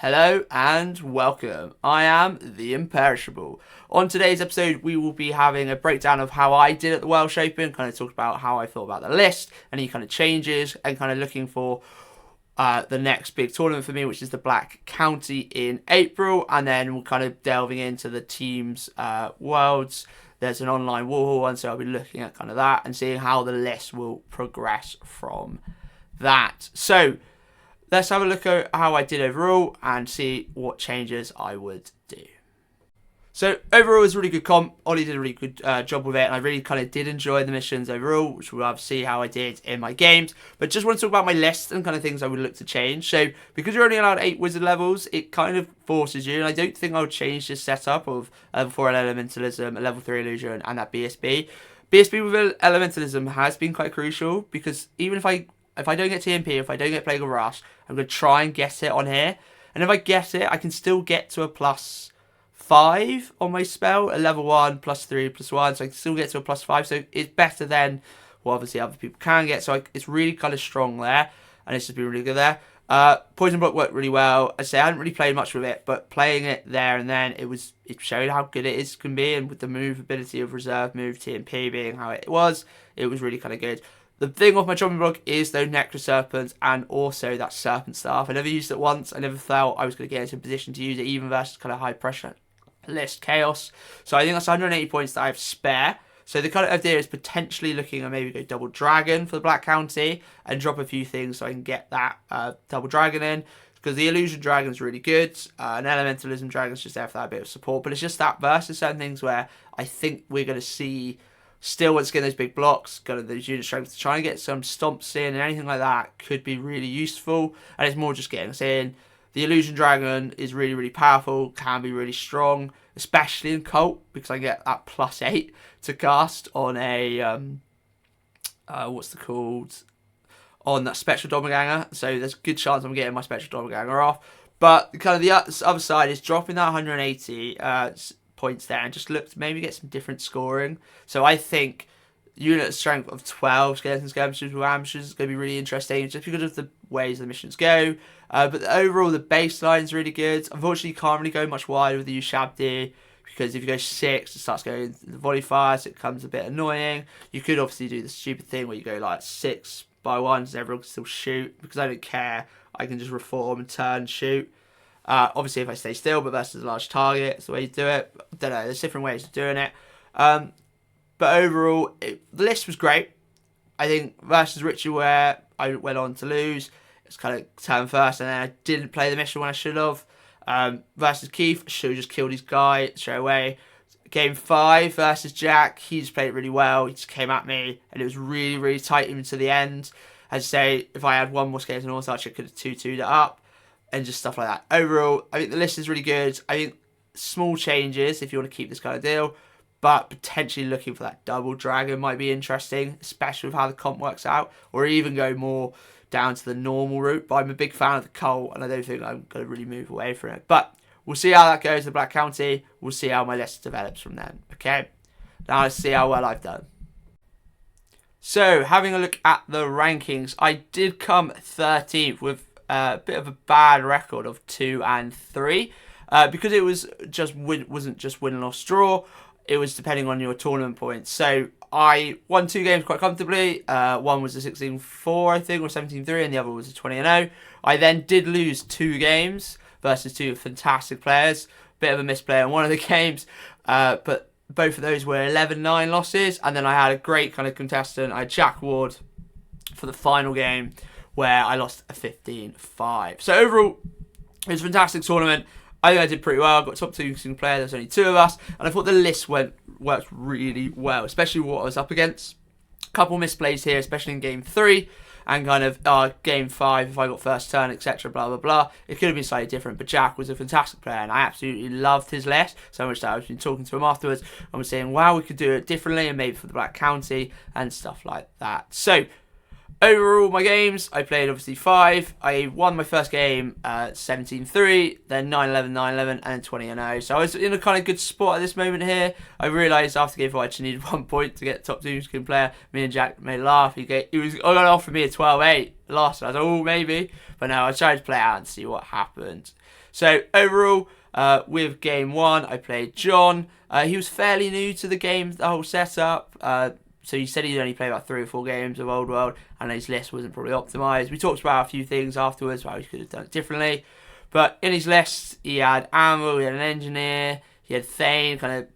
Hello and welcome. I am the Imperishable. On today's episode, we will be having a breakdown of how I did at the Welsh Open, kind of talk about how I thought about the list, any kind of changes, and kind of looking for the next big tournament for me, which is the Black County in April, and then we're kind of delving into the teams' worlds. There's an online Warhol one, so I'll be looking at kind of that and seeing how the list will progress from that. So let's have a look at how I did overall and see what changes I would do. So overall, it was a really good comp. Ollie did a really good job with it, and I really kind of did enjoy the missions overall, which we'll have to see how I did in my games. But just want to talk about my list and kind of things I would look to change. So because you're only allowed 8 wizard levels, it kind of forces you, and I don't think I would change this setup of level 4 elementalism, a level 3 illusion, and that BSB. BSB with elementalism has been quite crucial, because even if I don't get TMP, if I don't get Plague of Rush, I'm going to try and get it on here. And if I get it, I can still get to a +5 on my spell, a level 1, +3, +1. So I can still get to a +5. So it's better than what obviously other people can get. So it's really kind of strong there. And it's just been really good there. Poison Block worked really well. I say I hadn't really played much with it, but playing it there and then, it showed how good it can be. And with the move ability of reserve move, TMP being how it was really kind of good. The thing with my chopping block is those Necro Serpents and also that Serpent Staff. I never used it once. I never felt I was going to get into a position to use it, even versus kind of high pressure list Chaos. So I think that's 180 points that I have spare. So the kind of idea is potentially looking at maybe go double Dragon for the Black County and drop a few things so I can get that double Dragon in. Because the Illusion Dragon is really good. An Elementalism Dragon is just there for that bit of support. But it's just that versus certain things where I think we're going to see still once again those big blocks, kind of those unit strengths to try and get some stomps in, and anything like that could be really useful. And it's more just getting us in. The Illusion Dragon is really, really powerful, can be really strong, especially in Cult, because I get that +8 to cast on a what's it called? On that Spectral Doppelganger. So there's a good chance I'm getting my Spectral Doppelganger off. But kind of the other side is dropping that 180 points there and just look to maybe get some different scoring. So I think unit strength of 12 skeletons, skirmishers with ambushes is going to be really interesting just because of the ways the missions go. But overall, the baseline is really good. Unfortunately, you can't really go much wider with the Ushabdi because if you go 6, it starts going the volley fire, so it becomes a bit annoying. You could obviously do the stupid thing where you go like 6 by 1 so everyone can still shoot. Because I don't care, I can just reform and turn and shoot. Obviously, if I stay still, but versus a large target, it's the way you do it. I don't know, there's different ways of doing it. But overall, the list was great. I think versus Richard, where I went on to lose, it's kind of turn first, and then I didn't play the mission when I should have. Versus Keith, I should have just killed his guy straight away. Game 5 versus Jack, he just played it really well. He just came at me, and it was really, really tight even to the end. As I say, if I had one more skeleton Auto-Arch, I could have 2-2'd it up. And just stuff like that. Overall, I think the list is really good. I think small changes if you want to keep this kind of deal. But potentially looking for that double dragon might be interesting. Especially with how the comp works out. Or even go more down to the normal route. But I'm a big fan of the Cult. And I don't think I'm going to really move away from it. But we'll see how that goes in Black County. We'll see how my list develops from then. Okay. Now let's see how well I've done. So having a look at the rankings. I did come 13th with a bit of a bad record of 2 and 3 because it was just wasn't just win and loss draw. It was depending on your tournament points. So I won 2 games quite comfortably. One was a 16-4 I think, or 17-3, and the other was a 20-0. I then did lose 2 games versus 2 fantastic players. Bit of a misplay on one of the games, but both of those were 11-9 losses. And then I had a great kind of contestant. I had Jack Ward for the final game, where I lost a 15-5. So overall, it was a fantastic tournament. I think I did pretty well. I got top 2 single player. There's only 2 of us. And I thought the list worked really well, especially what I was up against. A couple misplays here, especially in game 3. And kind of game 5, if I got first turn, etc., blah, blah, blah. It could have been slightly different. But Jack was a fantastic player, and I absolutely loved his list. So much that I've been talking to him afterwards. And was saying, wow, we could do it differently, and maybe for the Black County, and stuff like that. So Overall, my games, I played obviously 5. I won my first game 17-3, then 9-11, 9-11, and then 20-0. So I was in a kind of good spot at this moment here. I realised after game 4 I just needed 1 point to get top 2 screen player. Me and Jack made a laugh. He was going to offer me a 12-8 loss. I was like, oh, maybe. But no, I tried to play it out and see what happened. So overall, with game 1, I played John. He was fairly new to the game, the whole setup. So he said he'd only played about 3 or 4 games of Old World, and his list wasn't probably optimised. We talked about a few things afterwards, how he could have done it differently. But in his list, he had Anvil, he had an Engineer, he had Thane, kind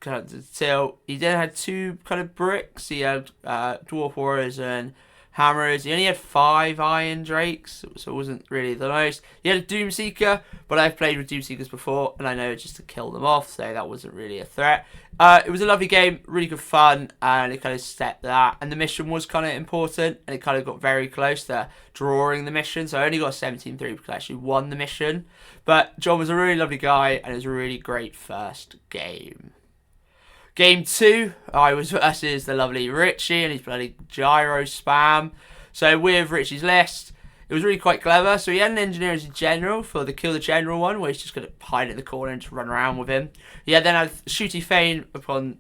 of tilt. He then had 2 kind of bricks. He had Dwarf Warriors and Hammers. He only had 5 Iron Drakes, so it wasn't really the most. He had a Doomseeker, but I've played with Doomseekers before, and I know just to kill them off, so that wasn't really a threat. It was a lovely game, really good fun, and it kind of set that. And the mission was kind of important, and it kind of got very close to drawing the mission. So I only got 17-3 because I actually won the mission. But John was a really lovely guy, and it was a really great first game. Game 2, I was versus the lovely Richie and his bloody gyro spam. So with Richie's list, it was really quite clever. So he had an Engineer as a general for the Kill the General one, where he's just going to hide in the corner and just run around with him. He then had Shooty Fane upon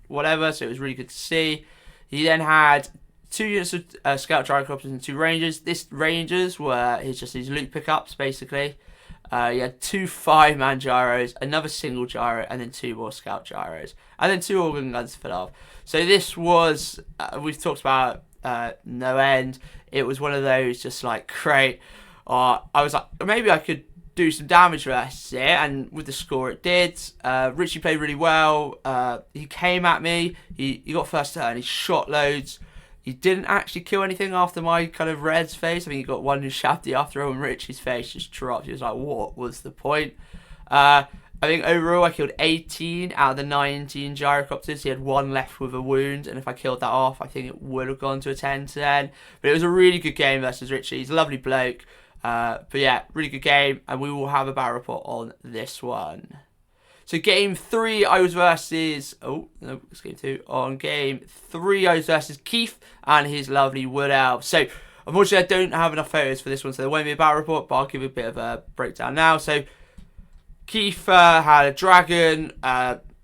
whatever, so it was really good to see. He then had 2 units of Scout Gyrocopters and 2 Rangers. This Rangers were his loot pickups, basically. He had 2 5-man gyros, another single gyro, and then 2 more scout gyros, and then 2 organ guns to fill off. So this was, we've talked about no end. It was one of those just like, great. I was like, maybe I could do some damage versus it, and with the score it did. Richie played really well. He came at me, he got first turn, he shot loads. He didn't actually kill anything after my kind of Red's face. I mean, he got one who shabby after all, and Richie's face just dropped. He was like, what was the point? I think overall I killed 18 out of the 19 gyrocopters. He had 1 left with a wound, and if I killed that off, I think it would have gone to a 10-10. But it was a really good game versus Richie. He's a lovely bloke. But yeah, really good game, and we will have a battle report on this one. So game 3, I was versus... Oh, no, it's game 2. On game 3, I was versus Keith and his lovely Wood Elf. So, unfortunately, I don't have enough photos for this one, so there won't be a battle report, but I'll give a bit of a breakdown now. So, Keith had a dragon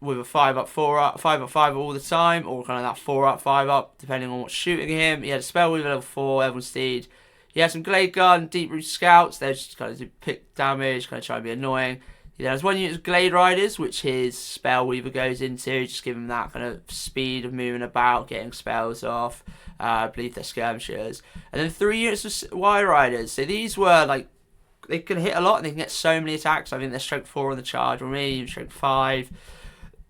with a 5-up, 4-up, 5-up, 5 all the time, or kind of that 4-up, 5-up, depending on what's shooting him. He had a spell with level 4, Everyone's Steed. He had some Glade Gun, Deep Root Scouts. They're just kind of do pick damage, kind of try and be annoying. He has 1 unit of Glade Riders, which his Spell Weaver goes into, just give him that kind of speed of moving about, getting spells off. I believe they're skirmishers. And then 3 units of Y Riders. So these were like, they can hit a lot and they can get so many attacks. I think they're strength 4 on the charge, or maybe strength 5.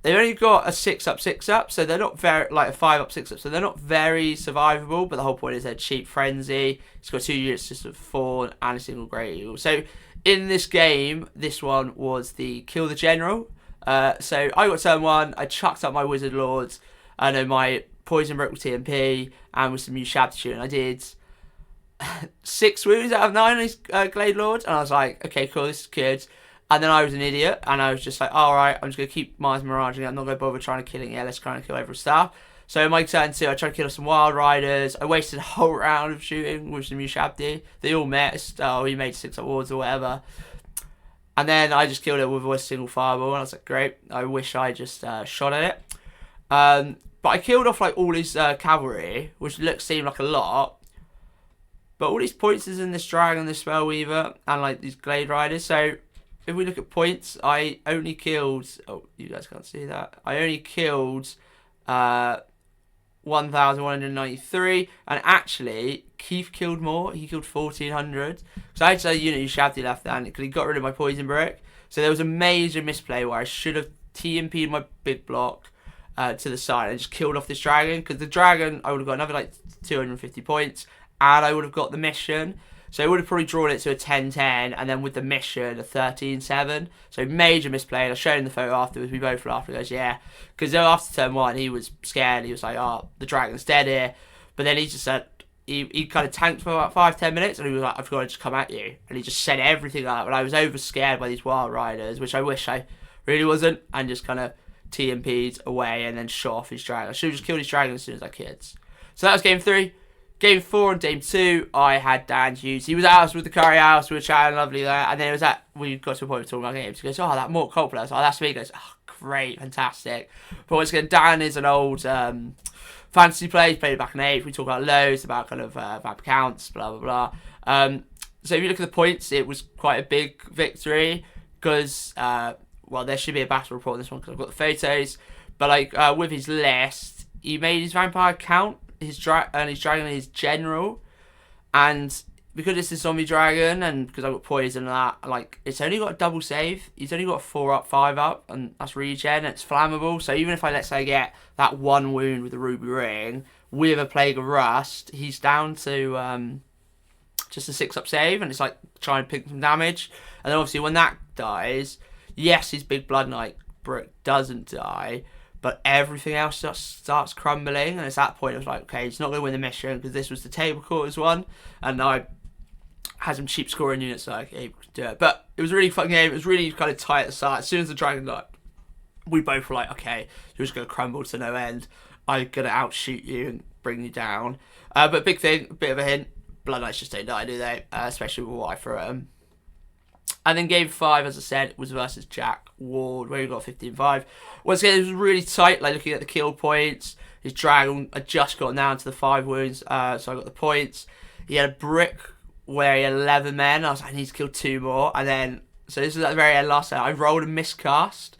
They've only got a 6-up, 6-up, so they're not very, like a 5-up, 6-up, so they're not very survivable, but the whole point is they're cheap frenzy. It's got 2 units just of Fawn and a single Grey Eagle. So in this game, this one was the Kill the General. So I got turn 1, I chucked up my Wizard Lords, I know my Poison Brick with TMP, and with some new Shabtitude, and I did 6 wounds out of 9 on his Glade Lords, and I was like, okay, cool, this is good. And then I was an idiot, and I was just like, alright, I'm just going to keep Mars Miraging it, I'm not going to bother trying to kill it, yeah, let's try and kill every stuff. So in my turn 2, I tried to kill some Wild Riders, I wasted a whole round of shooting with some new Shabdi. They all missed, he made 6-up wards or whatever. And then I just killed it with a single fireball, and I was like, great, I wish I just shot at it. But I killed off like all his cavalry, which seemed like a lot. But all these points is in this dragon, this spell weaver, and like these Glade Riders. So if we look at points, I only killed... Oh, you guys can't see that. I only killed 1,193. And actually, Keith killed more. He killed 1,400. So I had to unit Shabdi left hand because he got rid of my Poison Brick. So there was a major misplay where I should have TMP'd my big block to the side and just killed off this dragon. Because the dragon, I would have got another like 250 points. And I would have got the mission. So it would have probably drawn it to a 10-10, and then with the mission, a 13-7. So major misplay. I showed him the photo afterwards. We both laughed. He goes, yeah. Because after turn 1, he was scared. He was like, oh, the dragon's dead here. But then he just said, he kind of tanked for about 5-10 minutes, and he was like, I've got to just come at you. And he just set everything up. And I was over scared by these Wild Riders, which I wish I really wasn't, and just kind of TMP'd away and then shot off his dragon. I should have just killed his dragon as soon as I could. So that was game 3. Game 4 and Game 2, I had Dan Hughes. He was at us with the curry house. We were chatting lovely there. And then it was we got to a point of talking about games. He goes, oh, that Mortal Kombat player. I was like, that's me. He goes, oh, great, fantastic. But once again, Dan is an old fantasy player. He played back in the 8th. We talk about loads, about kind of vamp accounts, blah, blah, blah. So if you look at the points, it was quite a big victory because, well, there should be a battle report on this one because I've got the photos. But like with his list, he made his vampire count, his dragon, and his general, and because it's a zombie dragon, and because I've got poison and that, like it's only got a double save. He's only got a 4-up, 5-up, and that's regen. And it's flammable. So even if I let's say get that 1 wound with the ruby ring with a plague of rust, he's down to just a 6-up save, and it's like trying to pick some damage. And then obviously when that dies, yes, his big blood knight brick doesn't die. But everything else just starts crumbling, and it's that point I was like, okay, he's not going to win the mission because this was the table quarters one, and I had some cheap scoring units so I could do it. But it was a really fun game. It was really kind of tight at the start. As soon as the dragon died, we both were like, okay, you're just going to crumble to no end. I'm going to outshoot you and bring you down. But big thing, a bit of a hint, blood knights just don't die, do they? Especially with what I throw at them. And then game 5, as I said, was versus Jack Ward, where he got 15-5. Once again, it was really tight, like looking at the kill points. His dragon had just gotten down to the 5 wounds, so I got the points. He had a brick where he had 11 men. I was like, I need to kill 2 more. And then, so this was at the very end last time, I rolled a miscast.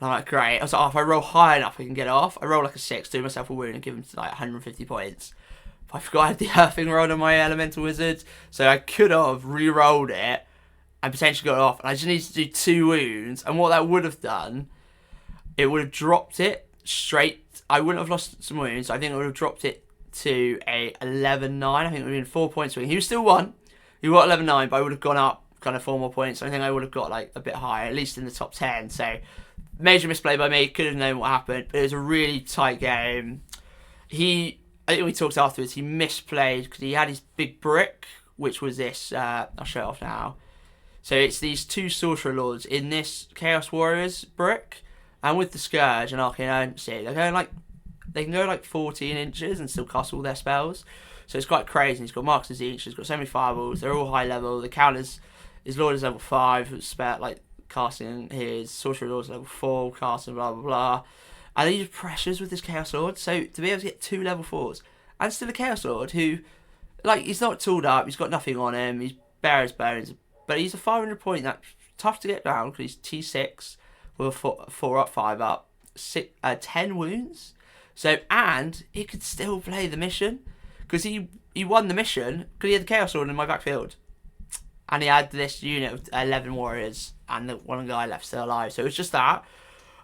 And I'm like, great. I was like, oh, if I roll high enough, I can get it off. I rolled like a 6, do myself a wound, and give him like 150 points. But I forgot I had the earthing rod on my elemental wizard, so I could have re-rolled it and potentially got it off. And I just needed to do 2 wounds. And what that would have done, it would have dropped it straight. I wouldn't have lost some wounds. I think it would have dropped it to a 11-9. I think it would have been 4 points swing. He was still 1. He got 11-9, but I would have gone up kind of 4 more points. I think I would have got like a bit higher, at least in the top 10. So major misplay by me. Could have known what happened. But it was a really tight game. I think we talked afterwards. He misplayed because he had his big brick, which was this. I'll show it off now. So it's these 2 Sorcerer Lords in this Chaos Warriors brick, and with the Scourge and Arcane Odyssey, they can go like 14 inches and still cast all their spells. So it's quite crazy. He's got Marks of Each, he's got so many fireballs, they're all high level. The counters, his Lord is level 5, spare like casting his Sorcerer Lord's level 4, casting blah blah blah. And he just pressures with his Chaos Lord. So to be able to get 2 level 4s, and still a Chaos Lord who, like, he's not tooled up, he's got nothing on him, he's bare as bones. But he's a 500 point, that's tough to get down because he's T6 with a 4-up, 5-up, 10 wounds. So, and he could still play the mission because he won the mission because he had the Chaos Sword in my backfield. And he had this unit of 11 warriors and the one guy left still alive. So it was just that.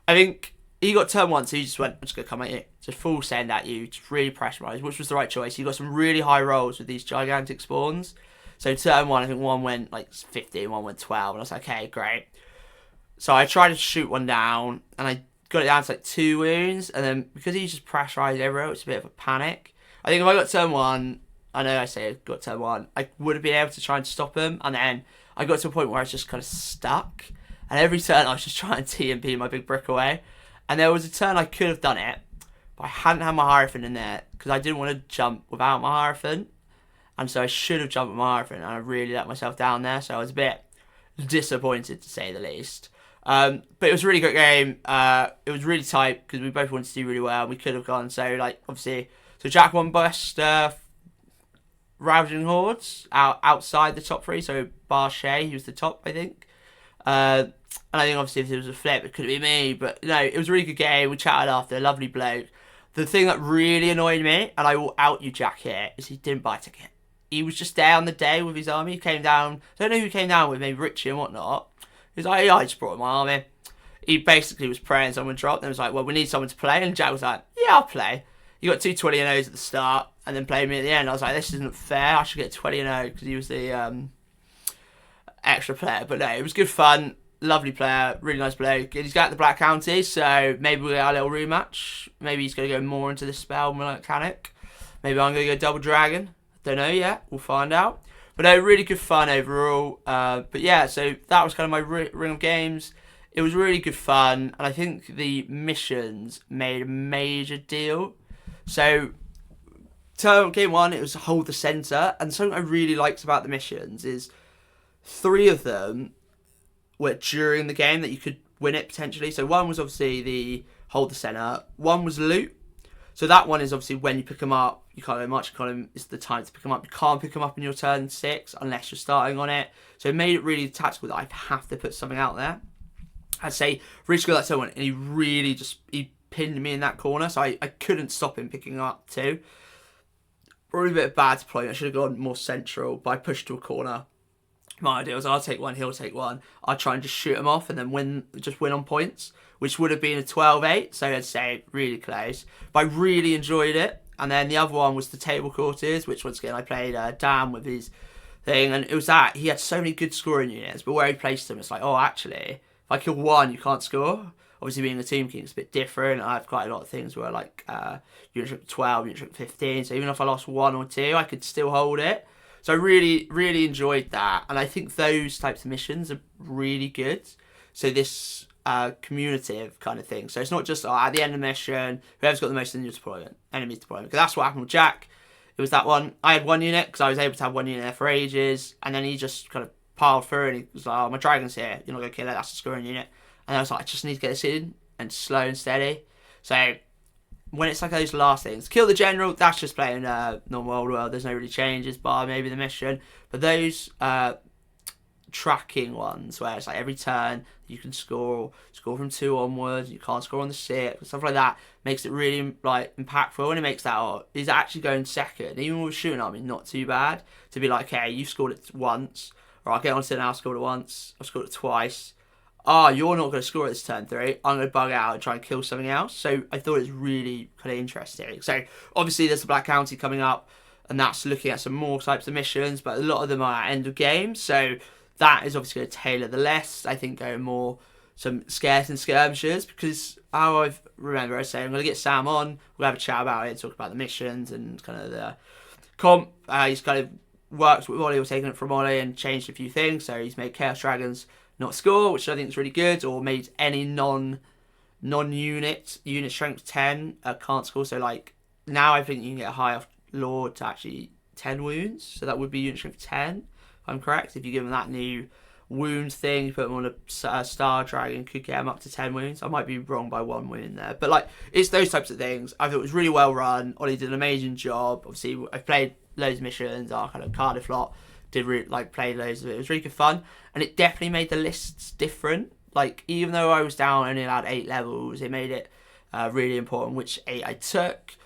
I think he got turn 1, so he just went, I'm just going to come at you. Just full send at you, just really pressurise, which was the right choice. He got some really high rolls with these gigantic spawns. So turn 1, I think one went like 15, one went 12, and I was like, okay, great. So I tried to shoot one down, and I got it down to like 2 wounds, and then because he just pressurised everywhere, it's a bit of a panic. I think if I got turn 1, I know I say I got turn 1, I would have been able to try and stop him, and then I got to a point where I was just kind of stuck, and every turn I was just trying to TMP my big brick away, and there was a turn I could have done it, but I hadn't had my Hierophant in there, because I didn't want to jump without my Hierophant. And so I should have jumped with my Hierophant, and I really let myself down there. So I was a bit disappointed, to say the least. But it was a really good game. It was really tight because we both wanted to do really well. And we could have gone. So, like, obviously, so Jack won best Ravaging Hordes outside the top 3. So bar Shay, he was the top, I think. And I think obviously if there was a flip, it could have been me. But no, it was a really good game. We chatted after. A lovely bloke. The thing that really annoyed me, and I will out you Jack here, is he didn't buy a ticket. He was just there on the day with his army. He came down. I don't know who came down with, maybe Richie and whatnot. He was like, yeah, I just brought my army. He basically was praying someone dropped. And was like, well, we need someone to play. And Jack was like, yeah, I'll play. He got 2 20-0s at the start and then played me at the end. I was like, this isn't fair. I should get 20-0 because he was the extra player. But no, it was good fun. Lovely player. Really nice bloke. He's got the Black County, so maybe we'll get a little rematch. Maybe he's going to go more into the spell mechanic. Maybe I'm going to go double dragon. Don't know yet. We'll find out. But no, really good fun overall. But yeah, so that was kind of my ring of games. It was really good fun. And I think the missions made a major deal. So Tournament game 1, it was hold the centre, and something I really liked about the missions is 3 of them were during the game that you could win it potentially. So one was obviously the hold the centre, one was loot. So that one is obviously when you pick them up, you can't do much. It's the time to pick them up. You can't pick them up in your turn 6 unless you're starting on it. So it made it really tactical that I have to put something out there. I'd say Rich got that someone, and he pinned me in that corner, so I couldn't stop him picking up 2. Probably a bit of bad deployment. I should have gone more central, but I pushed to a corner. My idea was I'll take one, he'll take one. I'll try and just shoot him off and then win on points, which would have been a 12-8. So I'd say really close. But I really enjoyed it. And then the other one was the table quarters, which once again I played Dan with his thing. And it was that he had so many good scoring units, but where he placed them, it's like, oh, actually, if I kill 1, you can't score. Obviously, being a team king, it's a bit different. I have quite a lot of things where like unit 12, unit 15. So even if I lost 1 or 2, I could still hold it. So I really, really enjoyed that. And I think those types of missions are really good. So this commutative kind of thing. So it's not just at the end of the mission, whoever's got the most in your deployment, enemies deployment. Because that's what happened with Jack. It was that one. I had 1 unit because I was able to have 1 unit there for ages. And then he just kind of piled through and he was like, oh, my dragon's here. You're not going to kill it. That's a scoring unit. And I was like, I just need to get this in and slow and steady. So when it's like those last things, kill the general, that's just playing normal old world. There's no really changes, bar maybe the mission. But those tracking ones where it's like every turn you can score from 2 onwards, you can't score on the 6, stuff like that, makes it really like impactful, and it makes that he's actually going second, even with shooting army, not too bad. To be like, okay, you scored it once, or I'll get on to now, scored it once, I've scored it twice. You're not going to score at this turn 3. I'm going to bug out and try and kill something else. So I thought it was really kind of interesting. So obviously there's the Black County coming up, and that's looking at some more types of missions, but a lot of them are at end of game. So that is obviously going to tailor the list. I think going more some scarce and skirmishers, because how I remember I saying I'm going to get Sam on, we'll have a chat about it, talk about the missions and kind of the comp. He's kind of worked with Ollie, or taken it from Ollie and changed a few things. So he's made Chaos Dragons not score, which I think is really good, or made any non-unit strength 10 can't score. So like now I think you can get a high off Lord to actually 10 wounds, so that would be unit strength 10 if I'm correct. If you give them that new wound thing, you put them on a star dragon, could get them up to 10 wounds. I might be wrong by 1 wound there, but like it's those types of things. I thought it was really well run. Ollie did an amazing job. Obviously I played loads of missions, our kind of Cardiff lot, played loads of it. It was really good fun, and it definitely made the lists different. Like even though I was down only allowed 8 levels, it made it really important which 8 I took.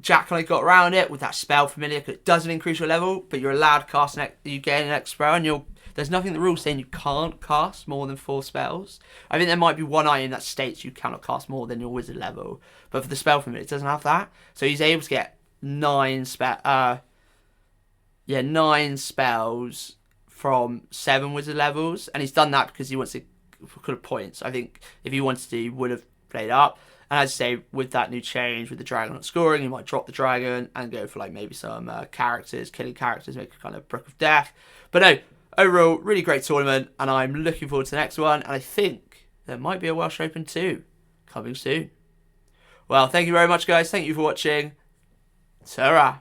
Jack and I got around it with that spell familiar, because it doesn't increase your level, but you're allowed to cast you gain an extra spell, and there's nothing in the rules saying you can't cast more than 4 spells. I think there might be one item that states you cannot cast more than your wizard level, but for the spell familiar it doesn't have that. So he's able to get 9 spells from 7 wizard levels, and he's done that because he wants to put points. I think if he wanted to, he would have played up. And as I say, with that new change with the dragon not scoring, he might drop the dragon and go for like maybe some killing characters, make a kind of Brook of Death. But no, overall, really great tournament, and I'm looking forward to the next one. And I think there might be a Welsh Open 2 coming soon. Well, thank you very much, guys. Thank you for watching. Ta-ra.